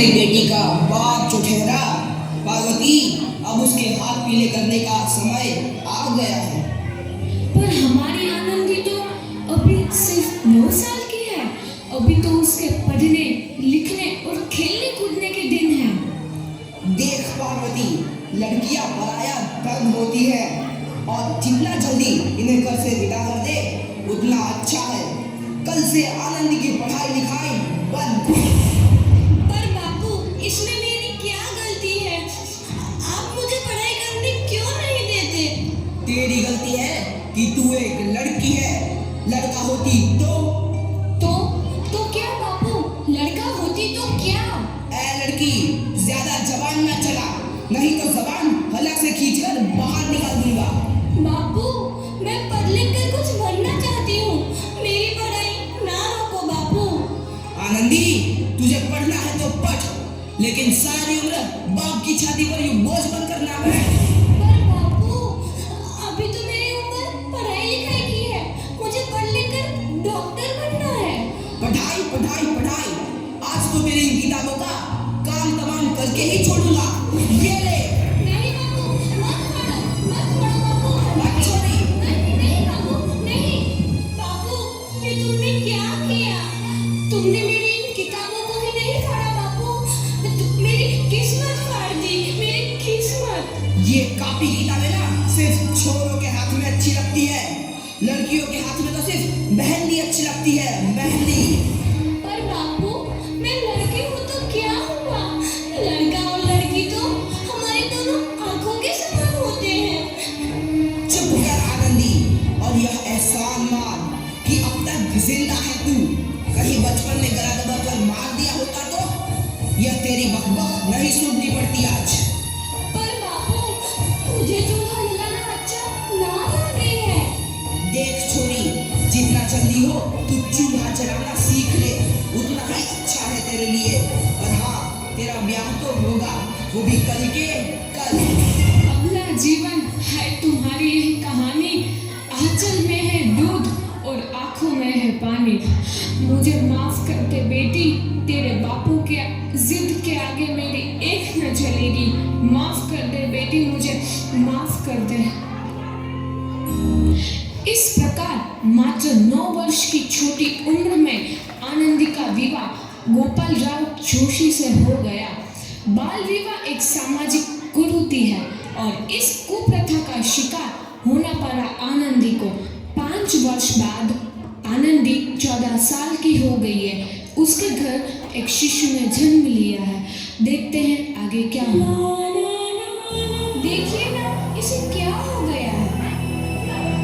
तुम्हारी बेटी का बाप जो ठहरा पार्वती, अब उसके हाथ पीले करने का समय आ गया है। पर हमारी आनंदी तो अभी सिर्फ 9 साल की है। अभी तो उसके पढ़ने लिखने और खेलने कूदने के दिन हैं। देख पार्वती, लड़कियां पराया धन होती है और जितना जल्दी इन्हें घर से विदा कर दे उतना अच्छा है। कल से आनंदी की पढ़ाई लिखाई बंद। पर बापू, इसमें मेरी क्या गलती है? आप मुझे पढ़ाई करने क्यों नहीं देते? तेरी गलती है कि तू एक लड़की है। लड़का होती तो क्या बापू? लड़का होती तो क्या? ए लड़की, ज्यादा जबान ना चला, नहीं तो जबान हलक से खींचकर बाहर निकाल दूंगा। बापू, मैं पढ़ लिख कर कुछ बनना चाहती हूँ। मेरी पढ़ाई ना रोको बापू। आनंदी, तुझे पढ़ना है तो पढ़, लेकिन सारी उम्र बाप की छाती पर यूं बोझ बनकर ना बैठ। पर बापू, अभी तो मेरी उम्र पढ़ाई लिखाई की है। मुझे पढ़ लिख कर डॉक्टर बनना है। पढ़ाई पढ़ाई पढ़ाई, आज तो मेरी इन किताबों का काम तमाम करके ही छोड़ूंगा। ये ले। नहीं बापू, मत पढ़ो बापू। मत छोड़ी। नहीं बापू, नहीं। बापू, ये तुमने क्या किया? तुमने मेरी इन किताबों को ही नहीं फाड़ा बापू, मेरी किस्मत फाड़ दी, मेरी किस्मत। ये कॉपी किताबें ना सिर्फ छोरों के हाथ में अच्छी लगती है, लड़कियों के हाथ में तो सिर्फ मेहंदी अच्छी लगती है, मेहंदी। पर बापू, मैं लड़की हूँ तो क्या हुआ? लड़का और लड़की तो हमारे दोनों आंखों के समान होते हैं। चुप कर आनंदी, और यह एहसान मान कि अब तक जिंदा है तू। कहीं बचपन में गला दबाकर मार दिया होता तो यह तेरी बकबक नहीं सुननी पड़ती आज। पर बापू, मुझे चूल्हा जलाना अच्छा ना लगे है। देख छोरी, जितना जल्दी हो तू चूल्हा जलाना सीख ले, उतना ही अच्छा है तेरे लिए। और हाँ, तेरा ब्याह तो होगा, वो भी कल के कल। अगला जीवन है तुम्हारी यही कहानी। आंचल में है दूध और आंखों में है पानी। मुझे माफ कर दे बेटी, तेरे बापू के जिद के आगे मेरी एक न चलेगी। माफ कर दे बेटी, मुझे माफ कर दे। इस प्रकार मात्र 9 वर्ष की छोटी उम्र में आनंदी का विवाह गोपाल राव जोशी से हो गया। बाल विवाह एक सामाजिक कुरीति है और इस कुप्रथा का शिकार होना पड़ा आनंदी को। 5 वर्ष बाद आनंदी 14 साल की हो गई है। उसके घर एक शिशु ने जन्म लिया है। देखते हैं आगे क्या हुआ। देखिए ना, इसे क्या हो गया है?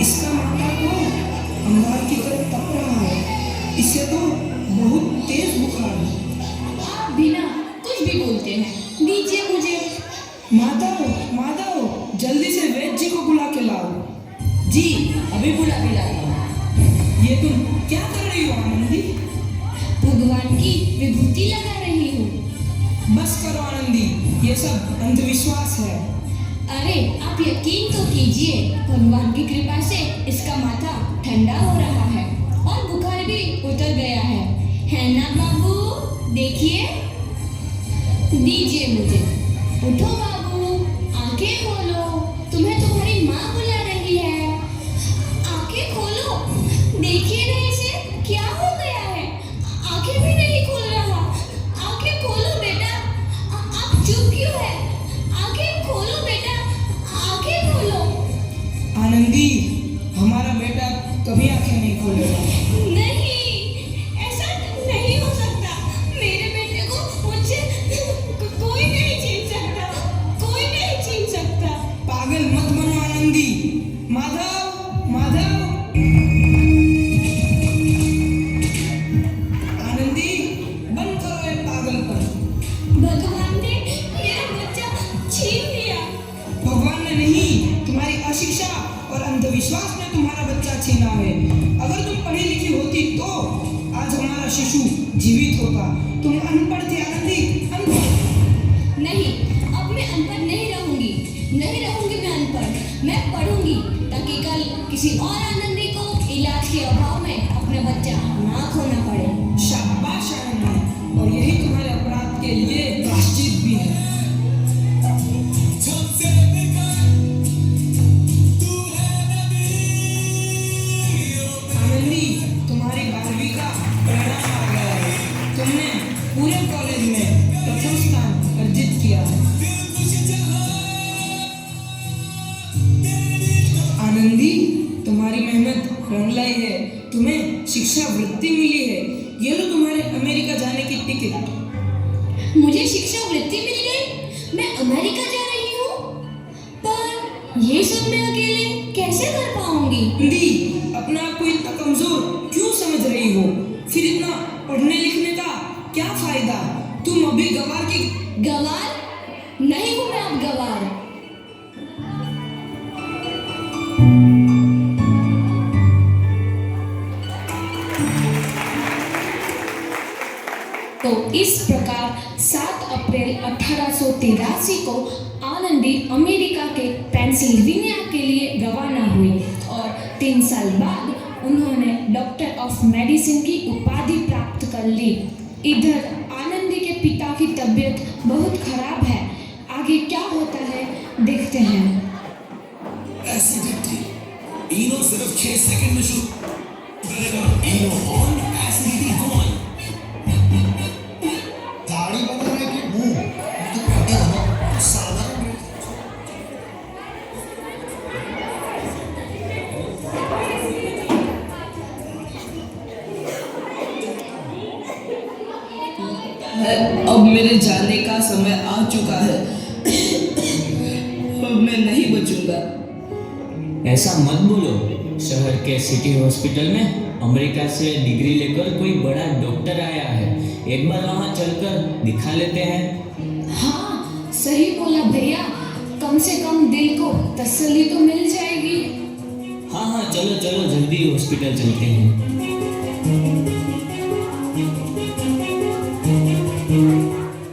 इसका माथा तो अंगार की तरफ तप रहा है। इसे तो बहुत तेज बुखार है। आप बिना कुछ भी बोलते हैं। दीजिए मुझे। माधव, माधव, जल्दी से वैद्य जी को बुला के लाओ। जी, अभी बुला के लाता हूँ। ये तुम क्या कर रही हो आनंदी? भगवान की विभूति लगा रही हूँ। बस करो आनंदी, ये सब अंधविश्वास है। अरे आप यकीन तो कीजिए, भगवान की कृपा से इसका माथा ठंडा हो रहा है और बुखार भी उतर गया है ना बाबू? देखिए, दीजिए मुझे। उठो बाबू, आंखें खोलो, तुम्हें तुम्हारी माँ बुला रही है। आंखें खोलो, देखिए ना इसे क्या हो गया है। आंखें भी नहीं खोल रहा। आंखें खोलो बेटा। आप चुप क्यों है? आंखें खोलो बेटा, आंखें खोलो। आनंदी, हमारा बेटा कभी आंखें नहीं खोलेगा। नहीं, ऐसा नहीं हो सकता। मेरे बेटे को मुझसे कोई नहीं छीन सकता, कोई नहीं छीन सकता। पागल मत बनो आनंदी। माधव, माधव। आनंदी, बंद करो ये पागलपन। भगवान ने मेरा बच्चा छीन लिया। भगवान ने नहीं, तुम्हारी अशिक्षा और अंधविश्वास ने तुम्हारा बच्चा छीना है। अगर तुम पढ़ी लिखी होती तो आज हमारा शिशु जीवित होता। तुम अनपढ़ थे आनंदी, अनपढ़। नहीं, अब मैं अनपढ़ नहीं रहूंगी। नहीं रहूंगी मैं अनपढ़। मैं पढ़ूंगी ताकि कल किसी और आनंदी को इलाज के अभाव में अपना बच्चा ना खोना पड़े। शाबाश आनंदी, और यही तुम्हारे अपराध के के लिए प्रायश्चित भी है। आनंदी, तुम्हारी 12वीं का परिणाम आ गया है। तुमने पूरे कॉलेज में प्रथम स्थान अर्जित किया है। आनंदी, तुम्हारी मेहनत रंग लाई है। तुम्हें शिक्षा वृत्ति मिली है। ये लो तुम्हारे अमेरिका जाने की टिकट। मुझे शिक्षा वृत्ति मिल गई, मैं अमेरिका जा रही हूँ। पर ये सब मैं अकेले कैसे कर पाऊंगी? दी, अपना आप को इतना कमजोर क्यों समझ रही हो? फिर इतना पढ़ने लिखने का क्या फायदा? तुम अभी गवार की गवार नहीं हूँ मैं अब गवार। तो इस प्रकार 7 अप्रैल 1883 को आनंदी अमेरिका के पेंसिल्वेनिया के लिए रवाना हुई और 3 साल बाद उन्होंने डॉक्टर ऑफ मेडिसिन की उपाधि प्राप्त कर ली। इधर आनंदी के पिता की तबीयत बहुत खराब है। आगे क्या होता है देखते हैं। एसिडिटी इनो सिर्फ 6 सेकंड में शुरू करेगा। इनो ऑन, एसिडिटी गॉन। दाढ़ी बनाने की मुंह तो कहते हो साधारण अब मेरे जाने का समय आ चुका है। अब मैं नहीं बचूंगा। ऐसा मत बोलो। शहर के सिटी हॉस्पिटल में अमेरिका से डिग्री लेकर कोई बड़ा डॉक्टर आया है। एक बार वहाँ चलकर दिखा लेते हैं। हाँ, सही बोला भैया। कम से कम दिल को तसल्ली तो मिल जाएगी। हाँ हाँ, चलो चलो जल्दी हॉस्पिटल चलते हैं।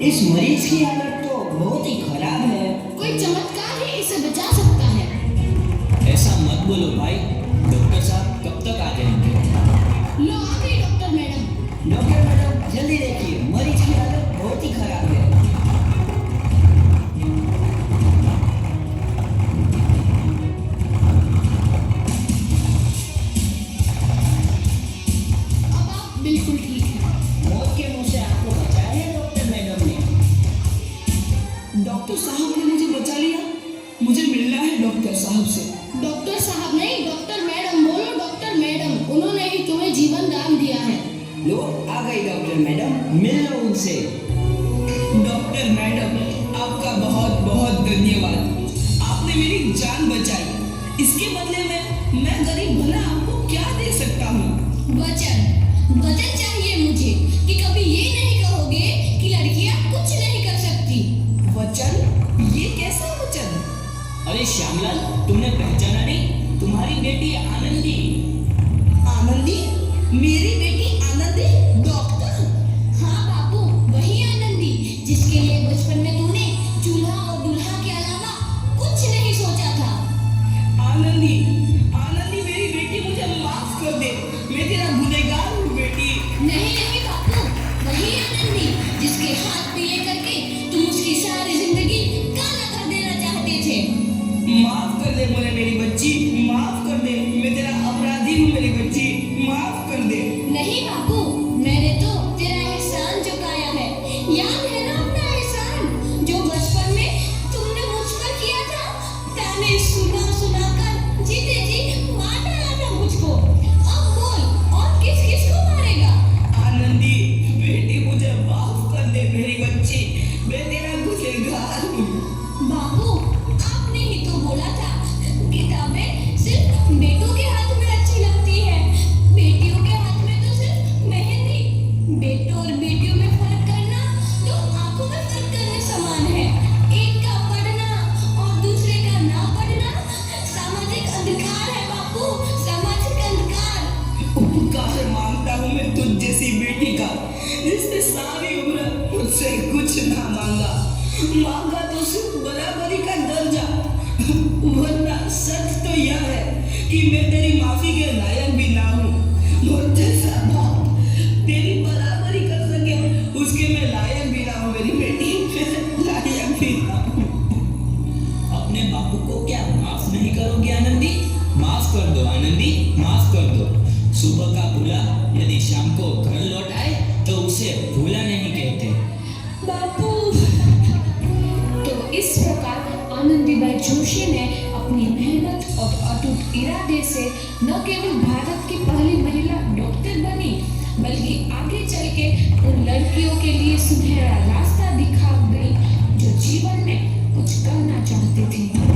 इस मरीज की हालत तो बहुत ही खराब है। कोई चमत्कार ही इसे बचा सकता है। ऐसा मत बोलो भाई। डॉक्टर साहब कब तक आ जाएंगे? लो आ गई डॉक्टर मैडम। डॉक्टर मैडम, जल्दी देखिए, मरीज की हालत बहुत ही खराब है। अब आप बिल्कुल ठीक हैं। मौत के मुंह से आपको बचाया है डॉक्टर मैडम ने। डॉक्टर साहब ने मुझे बचा लिया। मुझे मिलना है डॉक्टर साहब से। डॉक्टर साहब नहीं, डॉक्टर मैडम बोलो। डॉक्टर मैडम, उन्होंने ही तुम्हें जीवन दान दिया है। लो आ गई डॉक्टर मैडम, मिल लो उनसे। डॉक्टर मैडम, आपका बहुत बहुत धन्यवाद। आपने मेरी जान बचाई। इसके बदले में मैं गरीब भला आपको क्या दे सकता हूँ? वचन चाहिए मुझे कि कभी ये नहीं कहोगे कि लड़कियां कुछ नहीं कर सकती। वचन? ये कैसा वचन? अरे श्यामलाल, तुमने पहचाना नहीं? तुम्हारी बेटी आनंदी। आनंदी? मेरी बेटी आनंदी? डॉक्टर? हाँ बापू, वही आनंदी जिसके लिए बचपन में तूने चूल्हा और दूल्हा के अलावा कुछ नहीं सोचा था। आनंदी, आनंदी मेरी बेटी, मुझे माफ कर दे। मैं तेरा गुनहगार हूँ बेटी। नहीं नहीं बापू, वही आनंदी जिसके हाथ पीले करके तुम उसकी सारी जिंदगी काला कर देना चाहते थे। माफ कर दे मुझे मेरी बच्ची, माफ कर दे। मैं तेरा अपराधी हूँ मेरी बच्ची, माफ कर दे। नहीं बापू, मैंने तो तेरा एहसान चुकाया है। याद है ना अपना एहसान जो बचपन में तुमने मुझ पर किया था? ताने सुना सुना कर जीते जी मार डाला था मुझको। अब बोल, और किस किस को मारेगा? आनंदी बेटी, मुझे माफ कर दे मेरी बच्ची। मैं तेरा गुनहगार हूँ। बापू, आपने ही तो बोला था किताबें सिर्फ बेटों के हाथ में अच्छी लगती है, बेटियों के हाथ में तो सिर्फ मेहंदी। बेटों और बेटियों में फर्क करना तो आंखों में फर्क करने समान है। एक का पढ़ना और दूसरे का ना पढ़ना सामाजिक अधिकार है बापू, सामाजिक अधिकार। उपकार मांगता हूँ मैं तुझ जैसी बेटी का, जिसने सारी उम्र मुझसे कुछ ना मांगा। मांगा तो सिर्फ बराबरी का दर्जा। वरना सच तो यह है कि मैं तेरी माफी के लायक भी ना हूँ। और जैसा बाप तेरी बराबरी कर सके, उसके मैं लायक भी ना हूँ मेरी लड़कियों के लिए सुनहरा रास्ता दिखा गई जो जीवन में कुछ करना चाहती थी।